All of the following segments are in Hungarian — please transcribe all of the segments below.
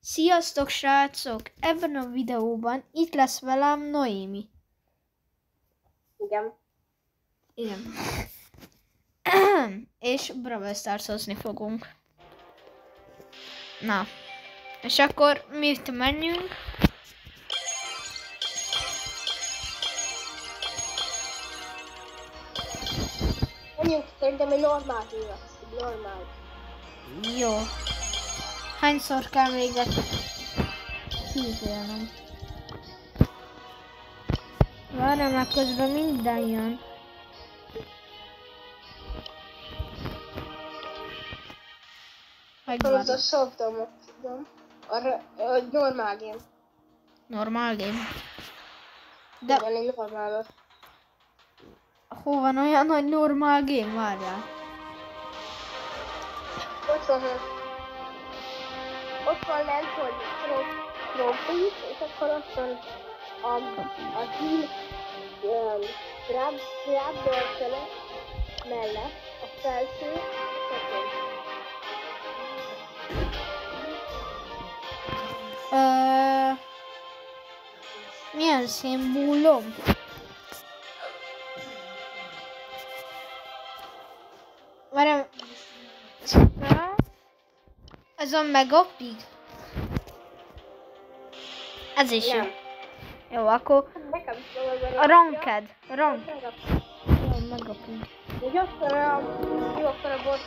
Sziasztok srácok! Ebben a videóban itt lesz velem Noémi. Igen. Igen. És Brawl Stars-ozni fogunk. Na. És akkor mit menjünk? Menjünk szerintem egy normál lesz. Normál. Jó. Hányszor kell még hívélnem? Várj, meg közben minden jön. Az a szoktam, tudom. Arra normál game. Normál game. De van egy normál. Hol van olyan nagy normál game? Várjál. Ott van lent, hogy trophy, és akkor ott van a team grab mellett a felső second. Milyen szimbólum? Várjál. Ez a megapig? Ez is jó. Jó, akkor a ranked. Jó, megapig. Jó, akkor a boss.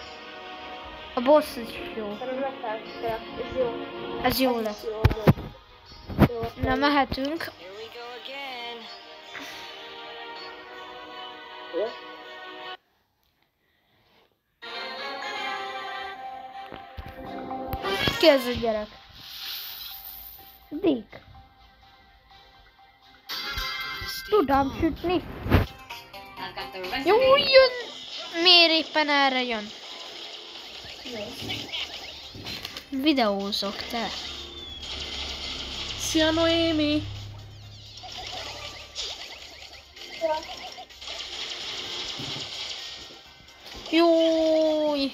A boss is jó. Ez jó. Ez jó lesz. Na, mehetünk. Ki ez a gyerek? Dick. Tudom sütni. Jó, jön! Miért éppen erre jön? Videózok, te. Szia, Noémi! Júj!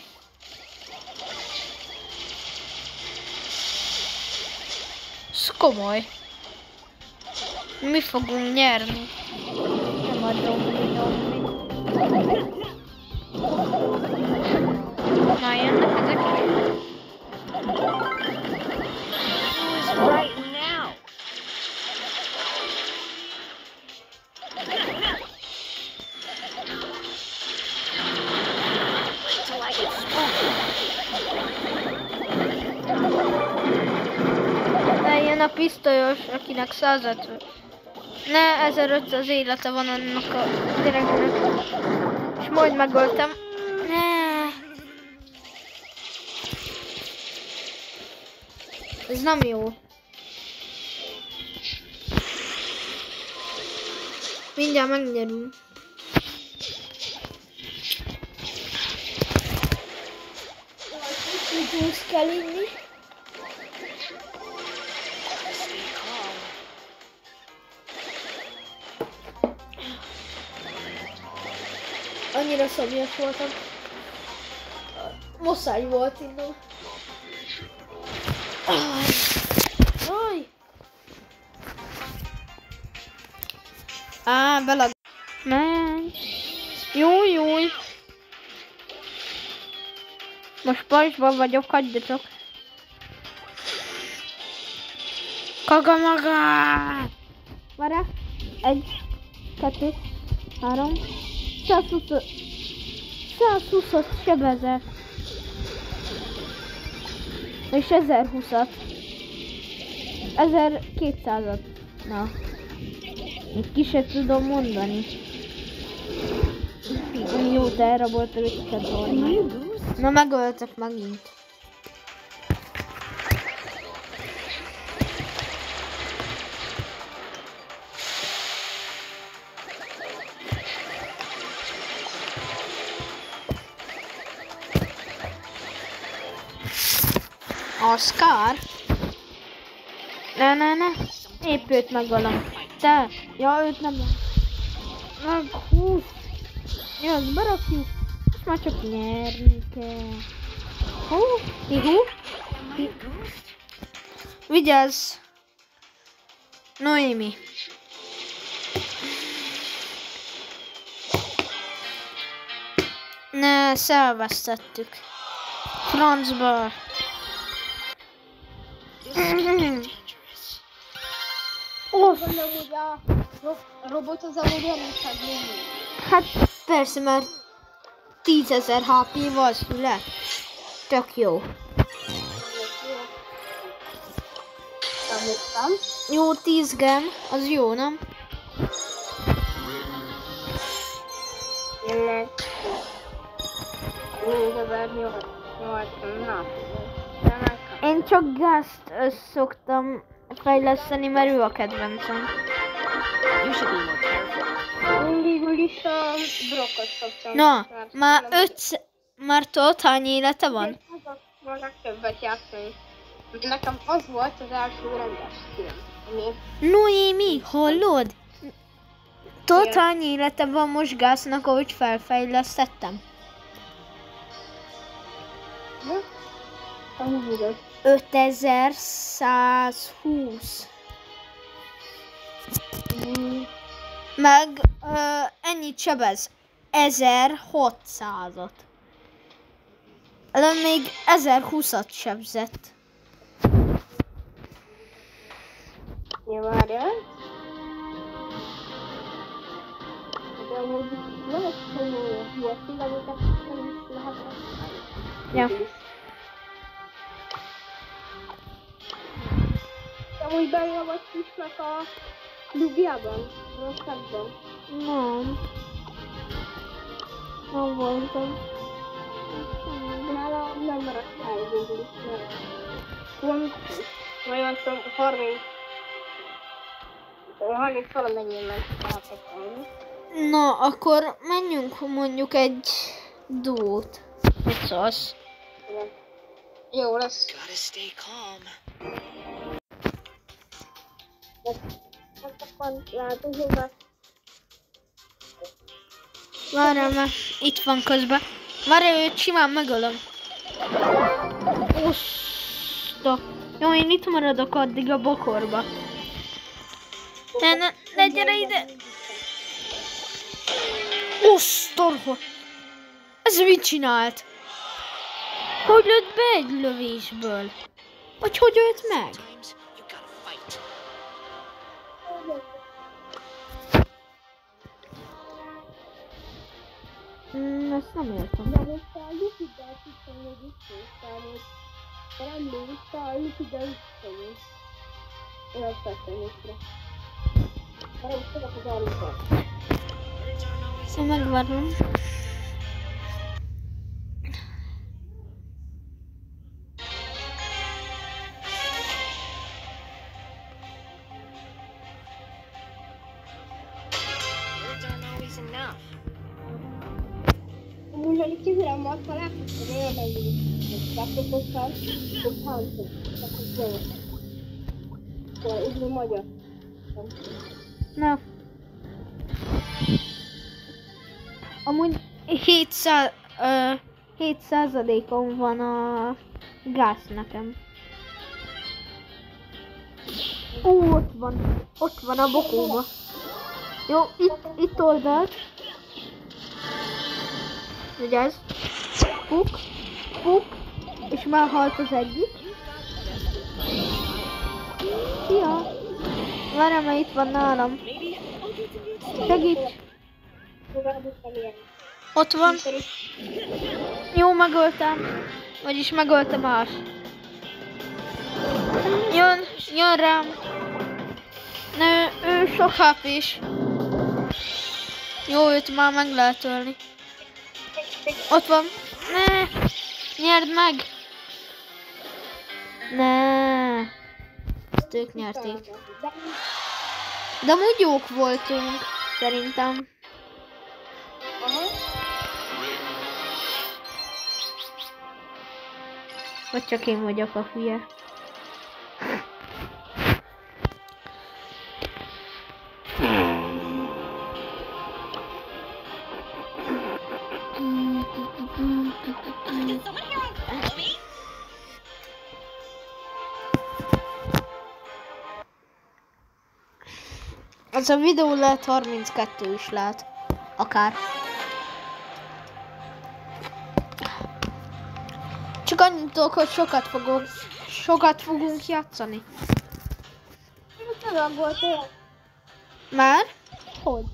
Ez komoly. Mi fogunk nyerni? Nem a dombi. Na, jönnek ezek is. Jön a pisztolyos, akinek 150. Ne, 1500 élete van annak a gyereknek. És majd megöltem. Ne. Ez nem jó. Mindjárt megnyerünk. Húsz kell inni. Annyira szomjas voltam. Muszáj volt innom. Aj! Á, belag... Menj! Júj! Most pajzsban vagyok, hagyjatok. Kagamaga! Várjál! 1, 2, 3... 120-at sebezek. És 1020-at. 1200-at. Na. Még ki se tudom mondani. Mióta elraboltam őket volna. Na, megöltek megint. A Scar? Ne. Épp őt megölöm. Te? Ja, őt nem. Meg 20. Ja, azt berakjuk. Most már csak nyerni kell. Hú. Vigyázz! Noémi. Ne, elvesztettük. Francba. Gondolom, hogy a robot az amúgy erősebb mindig. Hát persze, mert 10.000 HP-val szület. Tök jó. Tanultam. Jó, 10 gem, az jó, nem? Tényleg. 4.800, na. Én csak gázt szoktam fejleszteni, mert ő a kedvencem. Én végül is a brokkot szoktam. Na, már tudod, hány élete van? A legtöbbet játszani. Nekem az volt az első rendes film, ami... Noémi, hallod? Tudod, Igen. hány élete van most gáznak, ahogy felfejlesztettem? Ami igaz. 5120. Meg ennyit sebez. 1600-at. Még 1020-at sebzett. Ja, várjál. De amúgy lehet, hogy hihetil, amiket nem is lehet használni. Ja. Amúgy benne vagy kisnek a klubjában, a szakban. Nem. Nem voltam. Nála nem maradt hely végül is, mert pont, olyan 30 valamennyien mentek átadni. Na, akkor menjünk mondjuk egy duót. Mit szólsz? Jó lesz. Gotta stay calm. Akkor látunk, hogy már Várjál, mert itt van közben. Várjál, őt simán megölöm. Oszta. Jó, én itt maradok addig a bokorba. Ne gyere ide! Osztorho! Ez mit csinált? Hogy lőtt be egy lövésből? Vagy hogy ölt meg? Times you gotta fight. Ezt nem értem. de most a Lupiddel tudtam, hogy visszajöttem, hogy nem vissza, a Lupiddel visszajöttem. Én azt tettem észre. Mert most tudok az arról. Szóval megvárom. Words aren't always enough. Amúgy, ha itt kívülem van, találkoztam olyan megint, laptopokkal, hogy hánszok, akkor zöld. Szóval így mi magyar. Na. Amúgy 7%-on van a gáz nekem. Ott van a bokóba. Jó, itt oldalt. Vigyázz. Puk, és már halt az egyik. Szia! Várjál, mert itt van nálam. Segíts! Ott van. Jó, megöltem. Vagyis megöltem már. Jön rám. Ne, ő sok HP-s. Jó, őt már meg lehet ölni. Ott van. Ne! Nyerd meg! Ne! Ezt ők nyerték. De amúgy jók voltunk, szerintem. Aha. Vagy csak én vagyok a hülye. Ez a videó lehet 32 is lehet. Akár. Csak annyit tudok, hogy sokat fogunk játszani. Nem volt olyan. Már? Hogy?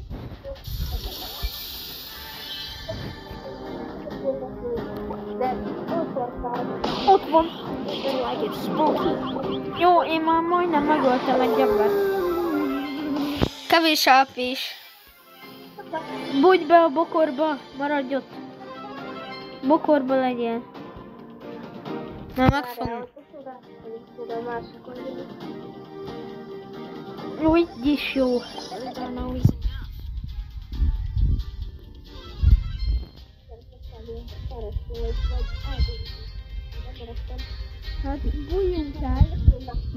De ott voltál. Ott van. Like it's smoky. Jó, én már majdnem megöltem egy embert. Kevés AP is. Bújj be a bokorba, maradj ott. Bokorba legyél. Mert meg fogom. Jó, így is jó. There don't always Hát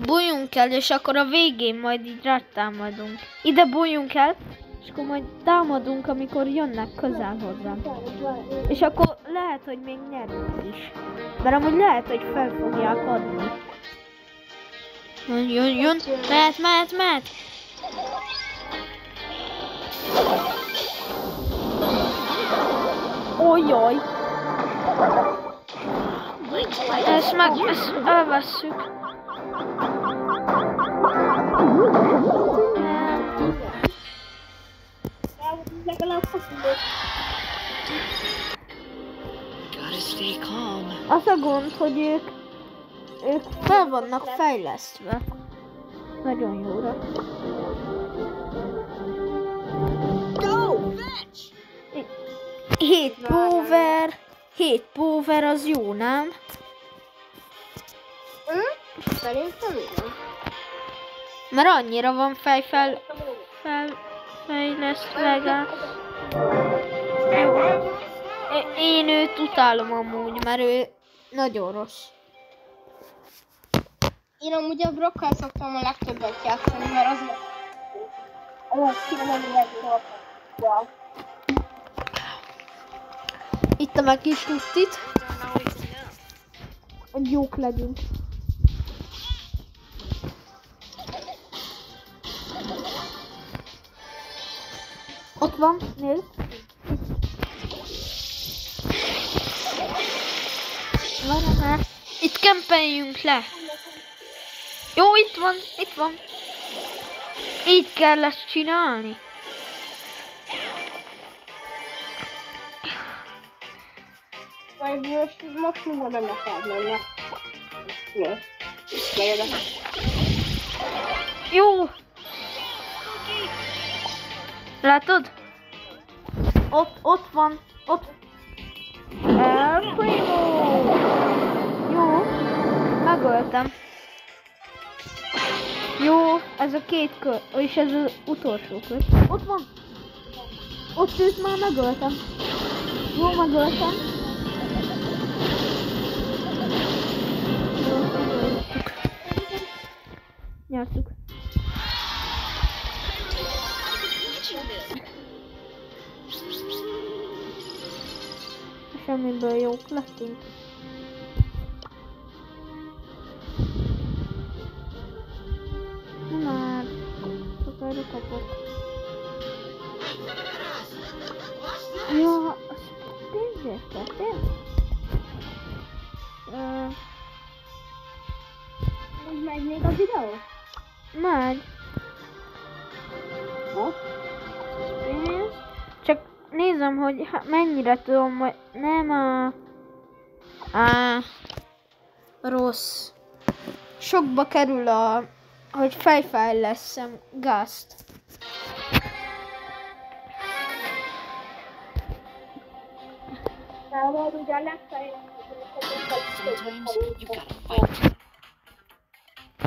bújjunk el, és akkor a végén majd így rátámadunk. Ide bújjunk el, és akkor majd támadunk, amikor jönnek közel hozzám. És akkor lehet, hogy még nyerünk is. Mert amúgy lehet, hogy fel fogják adni. Jön. Mehet. Ojjaj. Ezt elvesszük. Legalább faszulok. gotta stay calm. Az a gond, hogy ők fel vannak fejlesztve. Nagyon jóra. Go, fetch! 7 power az jó, nem? Szerintem igen. Mert annyira van fejlesztve legalább. Én őt utálom amúgy, mert ő nagyon rossz. Én amúgy a Brockkal szoktam a legtöbbet játszani, mert az nem legjobb. Itt a kis tuttit, Don't always enough. hogy jók legyünk. Ott van, nézd. Várj már. Itt kempeljünk le. Jó, itt van. Így kell ezt csinálni. Vagy most mindjárt benne felmennek. Jó. Gyere. Jó. Látod? Ott van. El Primo. Jó. Megöltem. Jó, ez a két kör, és ez az utolsó kör. Ott van. Ott őt már megöltem. Jó, megöltem. Jó, megöltük. Nyertük. Semmiből jók lettünk. Már sokára kapok. Ja, azt pénzért tényleg? Úgy megy még a videó? Megy. Csak nézem, hogy mennyire tudom, hogy nem rossz. Sokba kerül hogy fejfejleszem gázt. Tehát ugye a legfeljebb. Sometimes you gotta fight.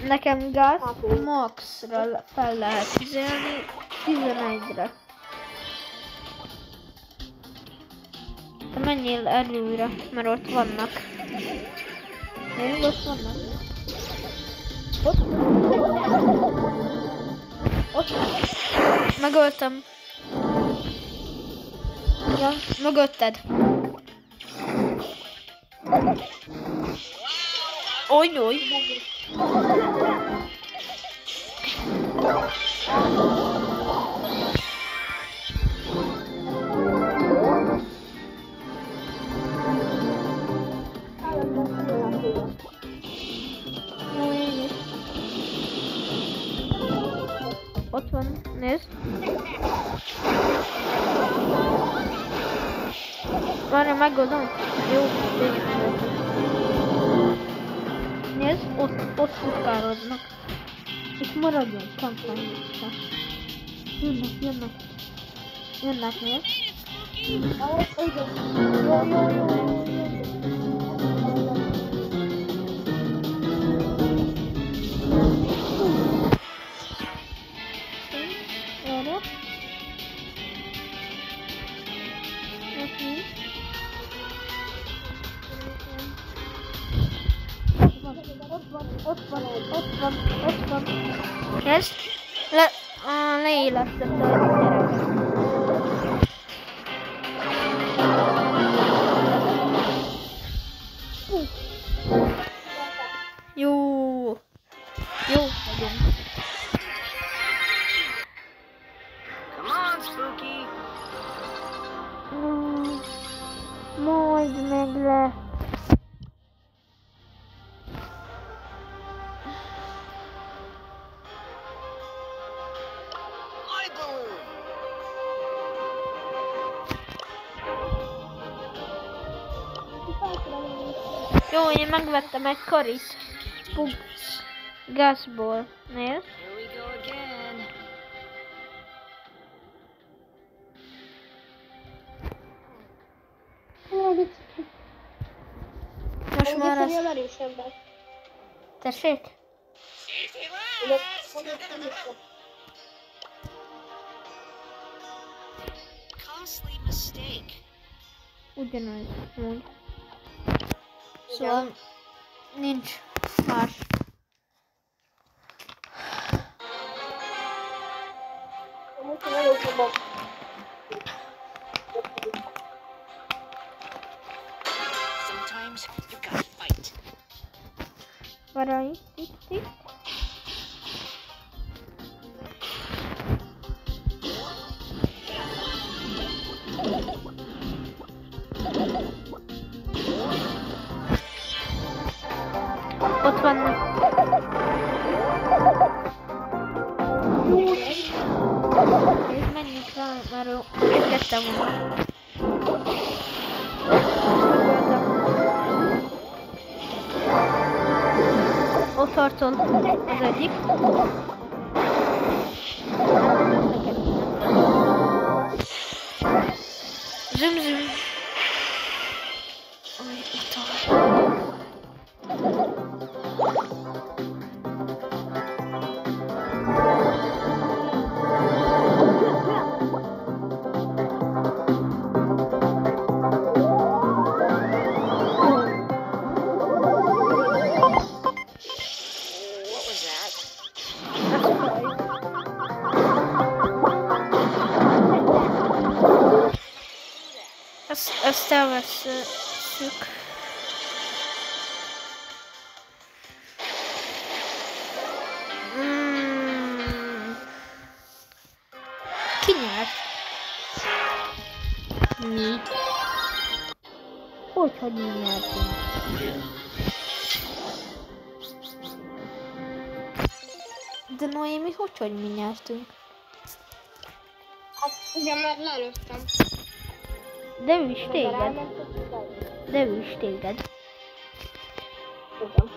Nekem gáz maxra fel lehet fizelni 11-re. Te menjél előre, mert ott vannak. Ott vannak. Ott. Megöltem. Ja, mögötted. Oj. Ott van, nézd. Várja, megoldom. Jó, nézd, ott futkároznak. Itt maradjon, kampányokra. Jönnek, nézd. Jó. Ott van. Nézd, leélesztette a gyereket. Jó vagyunk. Come on, Spooky. Majd meg lesz. My balloon. Jó, én megvettem egy karit. Gázból. Nézd. Here we go again. Most már az... az erősebben. Tessék? Costly mistake. Ugyanaz. Úgy. Szóval nincs más. Sometimes you gotta fight. Várj, itt. Ott vannak. Nézd, menjünk rá, már ketten vannak. Ott harcol az egyik. Züm. What was that? Ezt elveszük. Ki nyert? Mi? Hogy mi nyertünk? De Noémi, hogy mi nyertünk? Hát ugye mert lelőttem. De ő is téged. Tudom.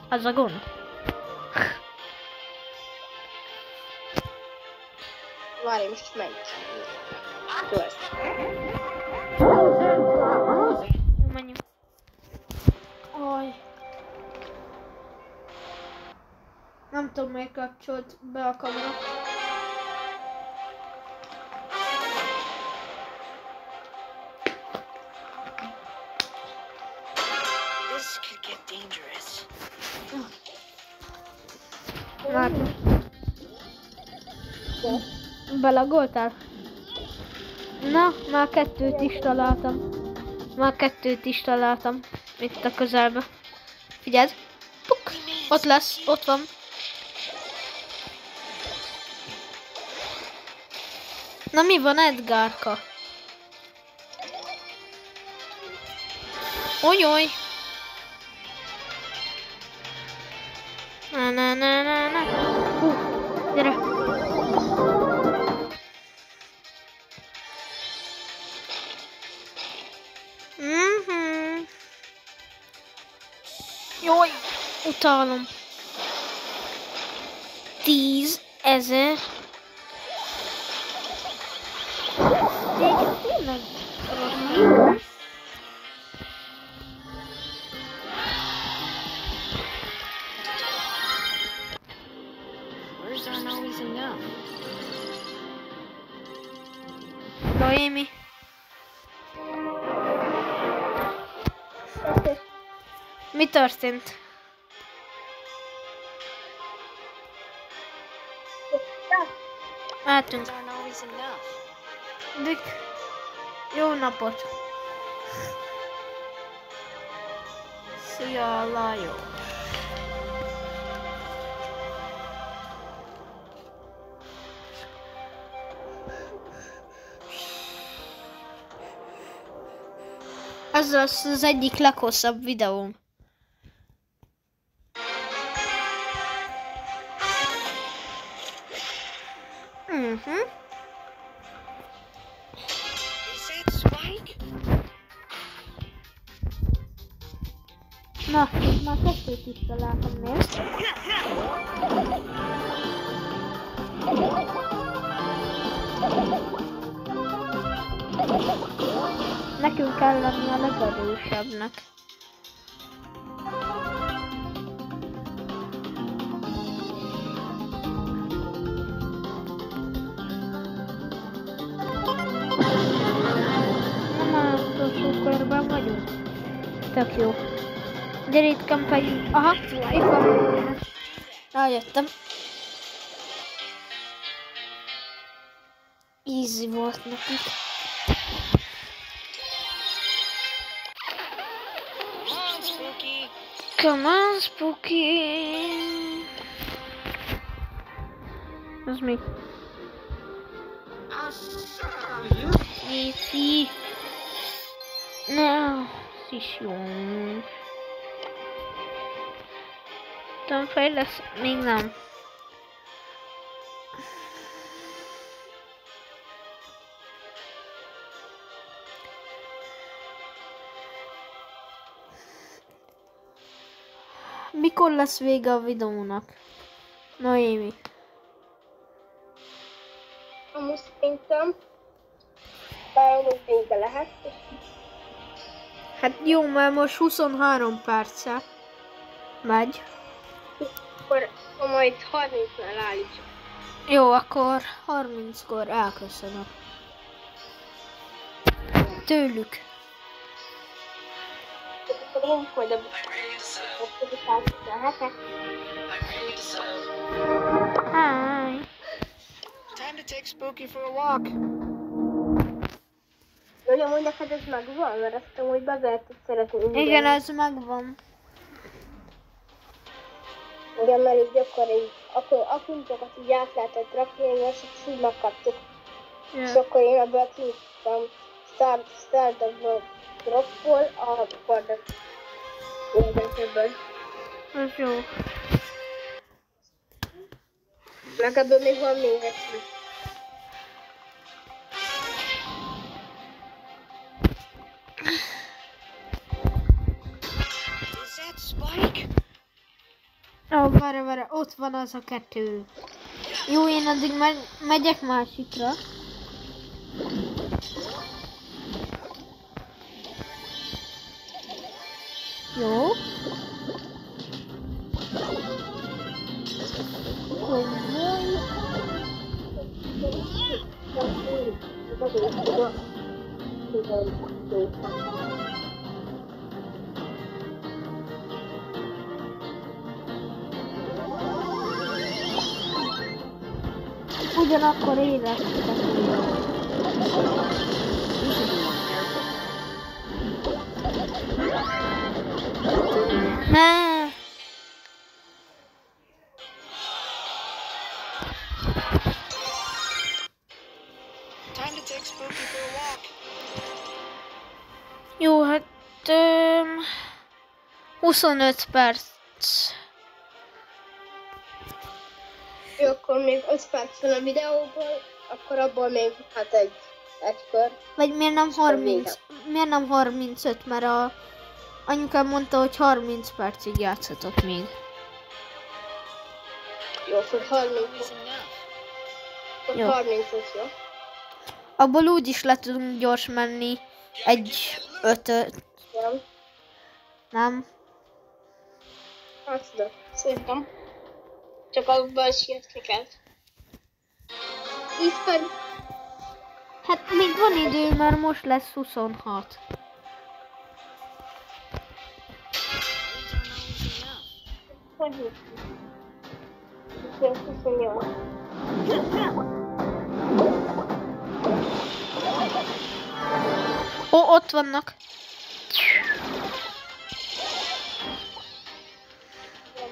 Az a gond. Várj, most megy. Jó lesz. Jó, menjünk. Aj. Nem tudom, miért kapcsolt be a kamera. This could get dangerous. Várj. Belagoltál? Na, már kettőt is találtam. Itt a közelbe. Figyeld. Puk! Ott lesz, ott van. Na mi van, Edgárka? Ojoj! Na. Gyere! Jutalom. 10 000. Tényleg rossz. Words aren't always enough. Noémi. Mi történt? Álltunk. Words aren't always enough. Dick. Jó napot. Szia, Lajos. Ez lesz az egyik leghosszabb videóm. Is that Spike? Na, itt már kettőt is találtam, nézd. Nekünk kell lenni a legerősebbnek. Na már utolsó körben vagyunk. Tök jó. Gyere itt kampányunk. Aha, itt van. Rájöttem. Easy volt nekik. Come on, Spooky. Come on, Spooky. Ez mi? Easy. Na, ez is jó. Tanfej lesz? Még nem. Mikor lesz vége a videónak? Noémi. Amúgy szerintem bármilyen vége lehet. Hát jó, mert most 23 perce megy. Akkor majd 30-nál állítsuk. Jó, akkor 30-kor elköszönök. Tőlük. Akkor én is majd a Hi. Time to take Spooky for a walk. Hogy amúgy neked ez megvan, mert azt amúgy bevertet szeretném. Igen, ez megvan. Igen, mert így akkor akuntokat így át lehetett rakni, és így megkaptuk. És Ja. akkor én ebből kinyitottam Stardust Dropból a kordat. Ebből. Ez jó. Meg ebből még van még egy. Is that Spike? Ó, várj, ott van az a kettő. Jó, én addig megyek másikra. Jó. Ugyanakkor éreztetek. Ne! Time to take Spooky for a walk. Jó, hát 25 perc. Jó, akkor még 5 perc van a videóból, akkor abból még hát egy kör. Vagy miért nem 30? Miért nem 35? Mert anyukám mondta, hogy 30 percig játszhatok még. Jó, akkor 30. Always enough. Akkor Jó. 35, jó? Abból úgy is le tudunk gyors menni egy 5-öt, Nem. nem? Hát tudod, szerintem. Csak abban sietni kell. 10 perc. Hát még van idő, mert most lesz 26. Words aren't always enough. Hogy 28. Ó, ott vannak.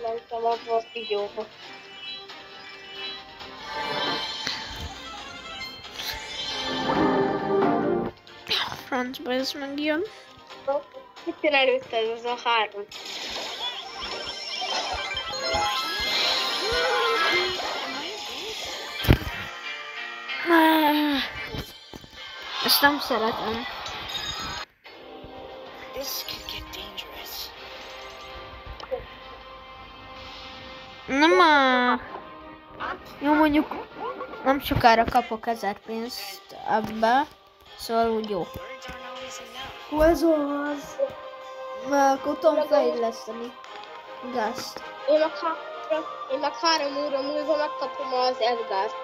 Mentem abba a figyóba. Francba ez megjön. Mit jön előtte ez a 3? Ezt nem szeretem. This could get dangerous. Nem a... Jó, mondjuk nem sokára kapok 1000 pénzt ebbe, szóval úgy jó. Words aren't always enough. Hú, ez az. Mert akkor tudom fejleszteni. Gázt. Én meg 3 óra múlva megkapom az Edgart.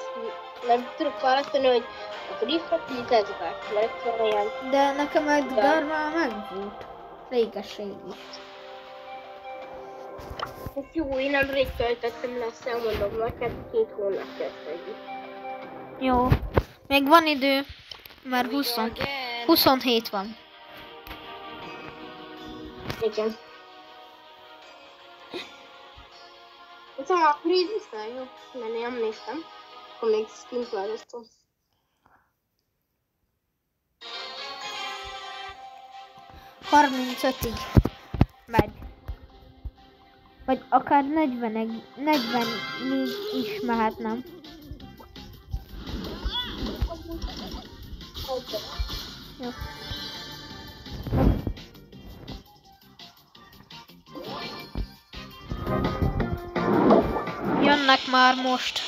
Nem tudok választani, hogy a Griffet, mint Edgart. Mert akkor olyan... De nekem Edgar már megvolt. Régeség is. Ez jó, én nemrég töltöttem le, azt elmondom neked, 2 hónap kezdődik. Jó. Még van idő, mert Here we go again. 27 van. Igen. Szóval akkor így vissza, jó? Mert én nem néztem. Akkor még skint választom. Ig megy. Vagy akár 40-ig is mehet, nem? Jó. Jönnek már most.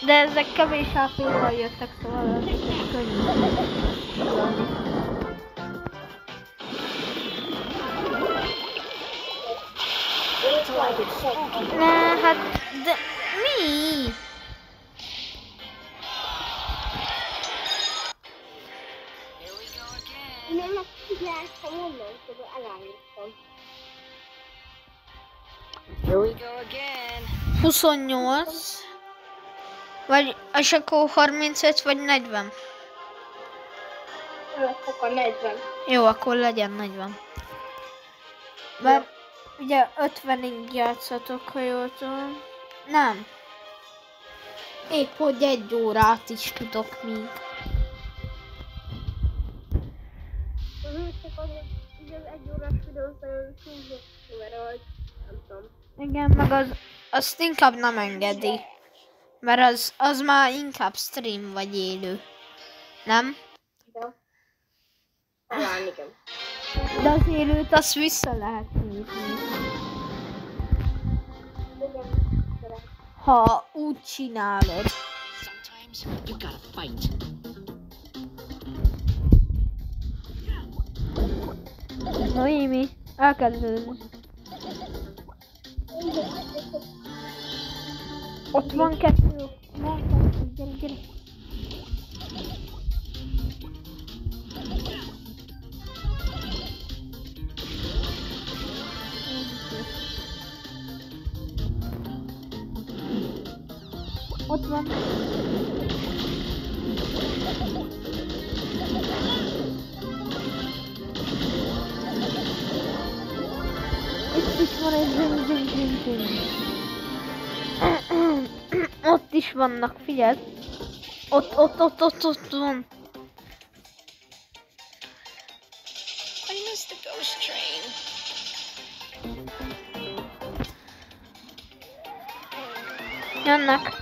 De ezek kevés HP-val jöttek, szóval ez könnyű. Ne, hát, de mi? Here we go again. Én meg figyeltem onnan, szóval elállítottam. Here we go again. 28. Vagy, és akkor 35 vagy 40. Akkor 40. Jó, akkor legyen 40. Mert ugye 50-ig játszatok, ha jól tudom. Nem. Épp hogy 1 órát is tudok még. Csak az 1 órás videót nagyon túlzott, mert hogy nem tudom. Igen, meg azt inkább nem engedi. Mert az már inkább stream vagy élő. Nem? De talán igen. De az élőt azt vissza lehet nézni. Ha úgy csinálod. Sometimes you gotta fight. Noémi, elkezdődni. Ott van 2. Van 2, gyere, gyere. Ott van. Itt is van egy zing. Ott is vannak, figyeld. Ott van. I missed the ghost train. Jönnek.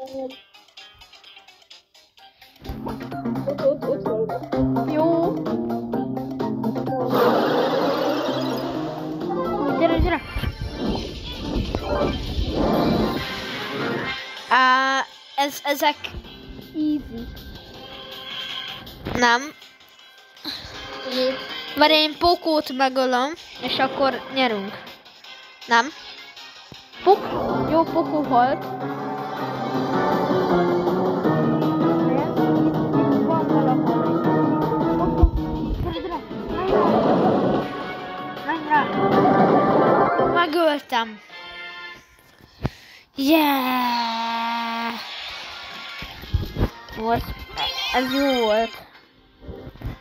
Ott van. Jó. Gyere. Ezek easy. Nem. Várj, én Pokót megölöm, és akkor nyerünk. Nem? Jó, Pokó halt. Van valahol egy. Pokó, gyere. Menj rá. Megöltem. Yeah! Volt. Ez jó volt.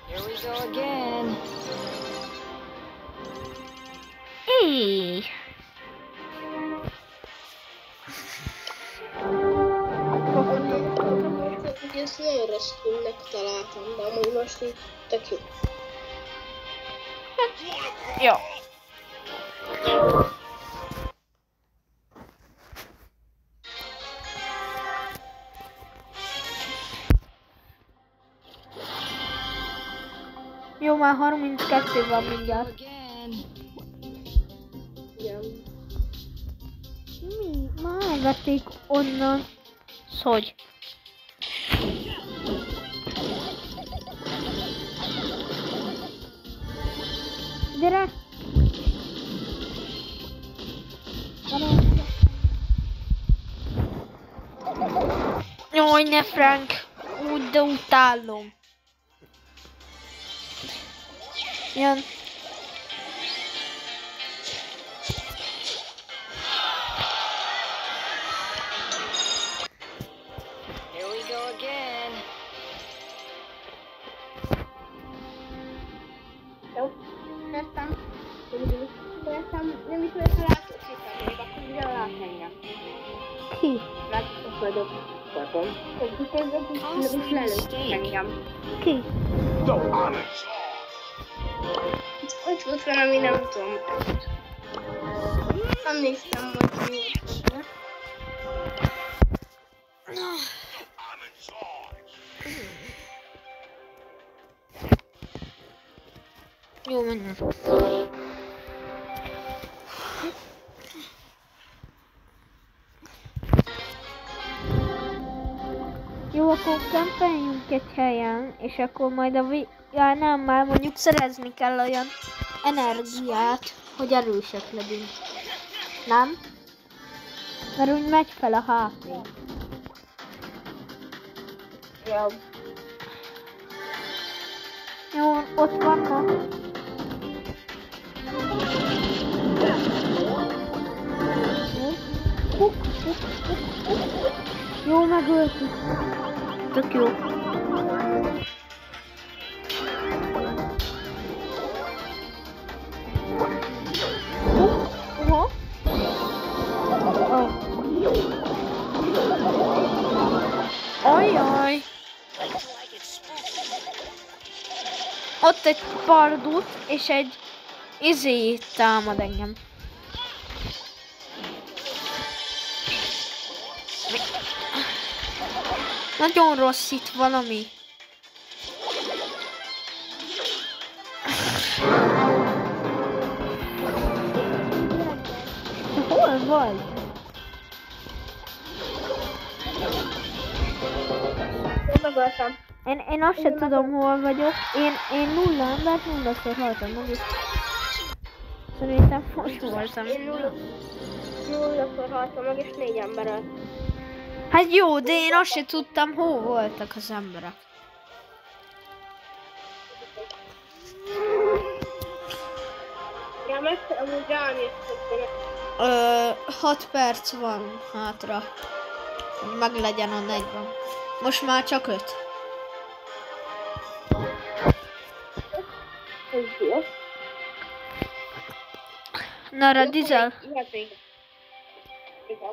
Here we go again. Éj! Ugye ezt nagyon rossz filmnek találtam, de amúgy most így tök jó. Jó. Jó, már 32 van mindjárt. Again. Igen. Mi? Már elvették onnan. Hogy? Gyere! Jaj, ne Frank! Úgy, de utálom. Jön. Here we go again. Jó. Értem, nem is olyan látszottam még, akkor ugye lát engem. Ki? Mert ott vagyok. Kapom. Nem is lelőtt engem. Ki? Ott volt valami, nem tudom. Nem néztem, hogy mi. Jó, menjünk. Jó, akkor kempeljünk egy helyen, és akkor majd nem, már mondjuk szerezni kell olyan energiát, hogy erősek legyünk. Nem? Mert úgy megy fel a HP. Jó. Jó, ott vannak. Jó, megöltük. Tök jó. Ajaj. Ott egy pardut és egy izét támad engem. Nagyon rossz itt valami. Hol vagy? Megöltem. Én azt sem tudom, hol vagyok. Én nulla embert nullaszor haltam meg. Szerintem most voltam. Én nullakor haltam meg, és 4 emberrel. Hát jó, de én azt sem tudtam, hol voltak az emberek. Ja, meg amúgy ránéztem. 6 perc van hátra. Hogy meg legyen a 40. Most már csak 5. Ez jó. Na, Dizel. Jöhet még. Igen.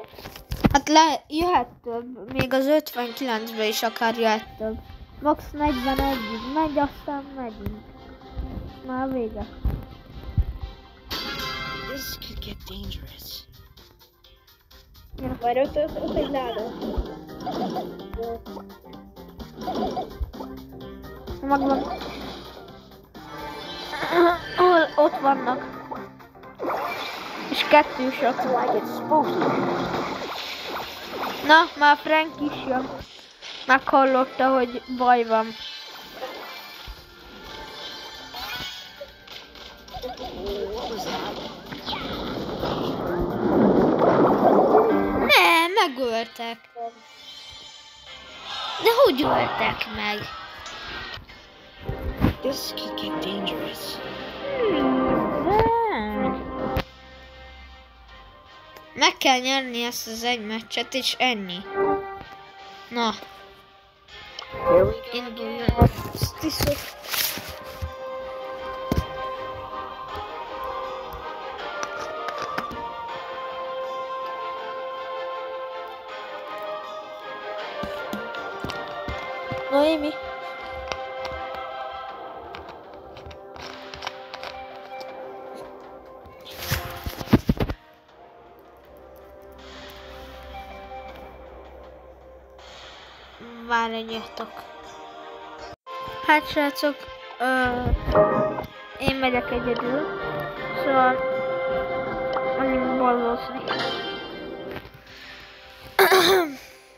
Hát jöhet több. Még az 59-ben is akár jöhet több. Max 41-ig megy, aztán megyünk. Már vége. This could get dangerous. Majd ott egy láda. Megvan. Ott vannak. És kettős ott. Na, már Frank is jön. Meghallotta, hogy baj van. Nem, megöltek. De hogy öltek meg? This could get dangerous. Meg kell nyerni ezt az egy meccset, és ennyi. Na. Induljon. Azt iszok. Noémi. Várjatok. Hát srácok, én megyek egyedül, szóval menjünk ballozni.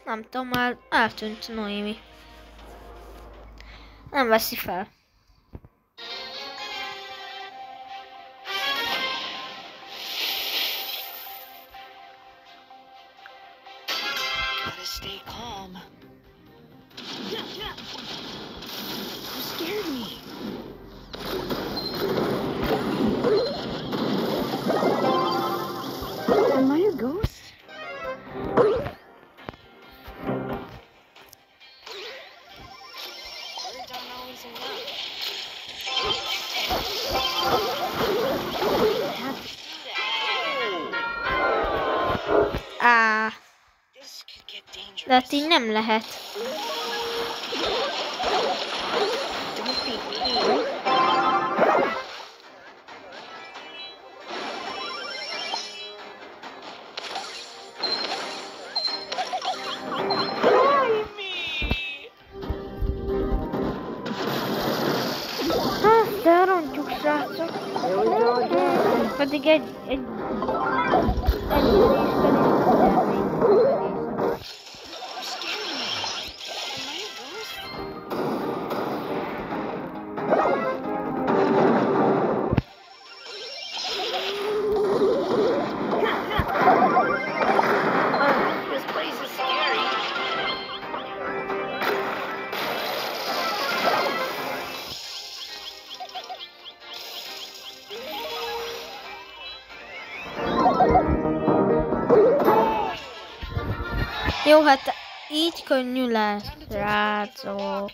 Nem tudom, már eltűnt Noémi. Nem veszi fel. Gotta stay calm. Who scared me? Am I a ghost? Words aren't always enough. This could get dangerous. De hát így nem lehet. Don't be mean. Hát, de rontjuk, srácok. Pedig egy részben This place is scary. Jó, hát így könnyű lesz, srácok.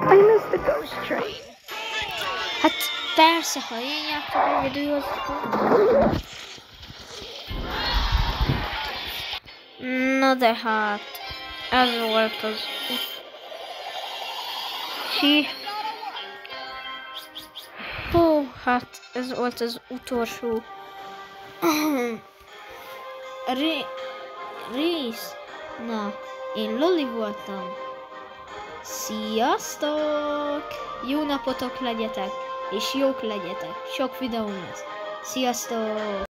I missed the ghost train. Hát persze, ha én jártok egyedül, az... Na de hát, ez volt az... Hú, hát ez volt az utolsó... rész. Na, én Loli voltam. Sziasztok! Jó napotok legyetek, és jók legyetek. Sok videóm lesz. Sziasztok!